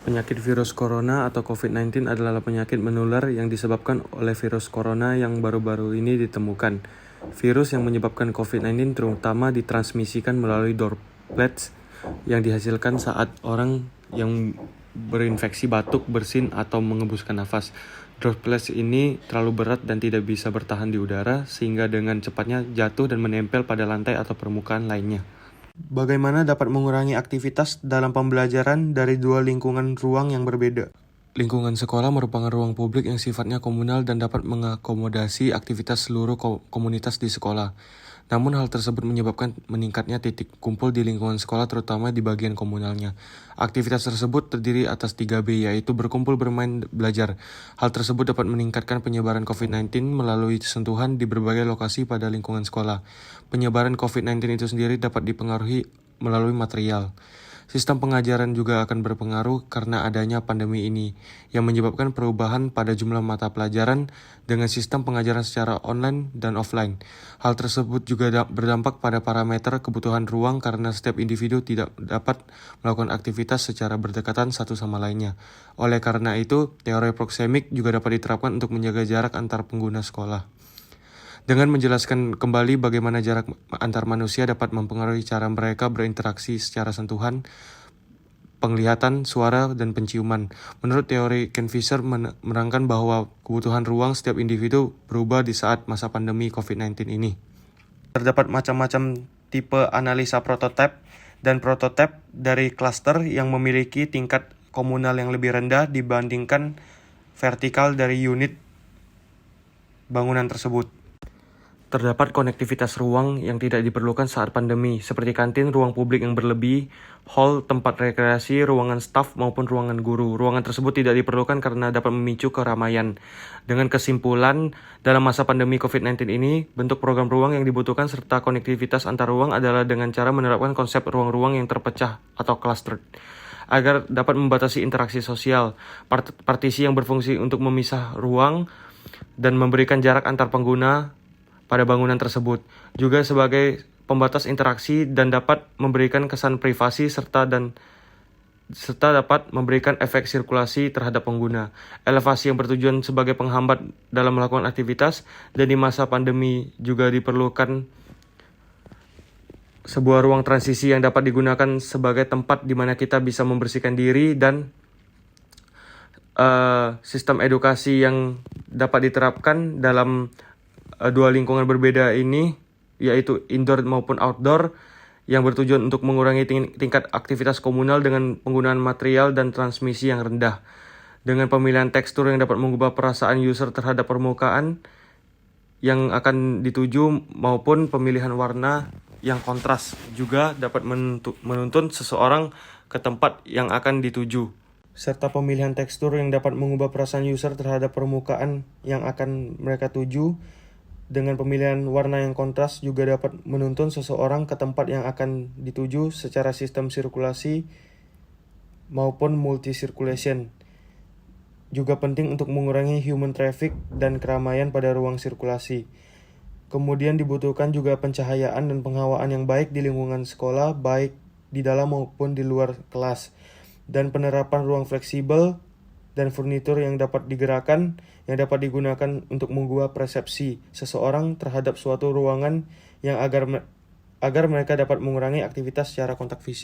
Penyakit virus corona atau COVID-19 adalah penyakit menular yang disebabkan oleh virus corona yang baru-baru ini ditemukan. Virus yang menyebabkan COVID-19 terutama ditransmisikan melalui droplets yang dihasilkan saat orang yang berinfeksi batuk, bersin, atau mengembuskan nafas. Droplets ini terlalu berat dan tidak bisa bertahan di udara, sehingga dengan cepatnya jatuh dan menempel pada lantai atau permukaan lainnya. Bagaimana dapat mengurangi aktivitas dalam pembelajaran dari dua lingkungan ruang yang berbeda? Lingkungan sekolah merupakan ruang publik yang sifatnya komunal dan dapat mengakomodasi aktivitas seluruh komunitas di sekolah. Namun hal tersebut menyebabkan meningkatnya titik kumpul di lingkungan sekolah, terutama di bagian komunalnya. Aktivitas tersebut terdiri atas 3B, yaitu berkumpul, bermain, belajar. Hal tersebut dapat meningkatkan penyebaran COVID-19 melalui sentuhan di berbagai lokasi pada lingkungan sekolah. Penyebaran COVID-19 itu sendiri dapat dipengaruhi melalui material. Sistem pengajaran juga akan berpengaruh karena adanya pandemi ini, yang menyebabkan perubahan pada jumlah mata pelajaran dengan sistem pengajaran secara online dan offline. Hal tersebut juga berdampak pada parameter kebutuhan ruang karena setiap individu tidak dapat melakukan aktivitas secara berdekatan satu sama lainnya. Oleh karena itu, teori proksemik juga dapat diterapkan untuk menjaga jarak antar pengguna sekolah. Dengan menjelaskan kembali bagaimana jarak antar manusia dapat mempengaruhi cara mereka berinteraksi secara sentuhan, penglihatan, suara, dan penciuman. Menurut teori Ken Fisher menerangkan bahwa kebutuhan ruang setiap individu berubah di saat masa pandemi COVID-19 ini. Terdapat macam-macam tipe analisa prototipe dan prototipe dari klaster yang memiliki tingkat komunal yang lebih rendah dibandingkan vertikal dari unit bangunan tersebut. Terdapat konektivitas ruang yang tidak diperlukan saat pandemi, seperti kantin, ruang publik yang berlebih, hall, tempat rekreasi, ruangan staf, maupun ruangan guru. Ruangan tersebut tidak diperlukan karena dapat memicu keramaian. Dengan kesimpulan, dalam masa pandemi COVID-19 ini, bentuk program ruang yang dibutuhkan serta konektivitas antar ruang adalah dengan cara menerapkan konsep ruang-ruang yang terpecah atau clustered, agar dapat membatasi interaksi sosial. Partisi yang berfungsi untuk memisah ruang dan memberikan jarak antar pengguna pada bangunan tersebut, juga sebagai pembatas interaksi dan dapat memberikan kesan privasi serta dapat memberikan efek sirkulasi terhadap pengguna. Elevasi yang bertujuan sebagai penghambat dalam melakukan aktivitas, dan di masa pandemi juga diperlukan sebuah ruang transisi yang dapat digunakan sebagai tempat di mana kita bisa membersihkan diri, dan sistem edukasi yang dapat diterapkan dalam dua lingkungan berbeda ini, yaitu indoor maupun outdoor, yang bertujuan untuk mengurangi tingkat aktivitas komunal dengan penggunaan material dan transmisi yang rendah. Dengan pemilihan tekstur yang dapat mengubah perasaan user terhadap permukaan yang akan dituju maupun pemilihan warna yang kontras juga dapat menuntun seseorang ke tempat yang akan dituju. Serta pemilihan tekstur yang dapat mengubah perasaan user terhadap permukaan yang akan mereka tuju. Dengan pemilihan warna yang kontras juga dapat menuntun seseorang ke tempat yang akan dituju secara sistem sirkulasi maupun multi-circulation. Juga penting untuk mengurangi human traffic dan keramaian pada ruang sirkulasi. Kemudian dibutuhkan juga pencahayaan dan penghawaan yang baik di lingkungan sekolah, baik di dalam maupun di luar kelas. Dan penerapan ruang fleksibel dan furnitur yang dapat digerakkan, yang dapat digunakan untuk mengubah persepsi seseorang terhadap suatu ruangan yang agar mereka dapat mengurangi aktivitas secara kontak fisik.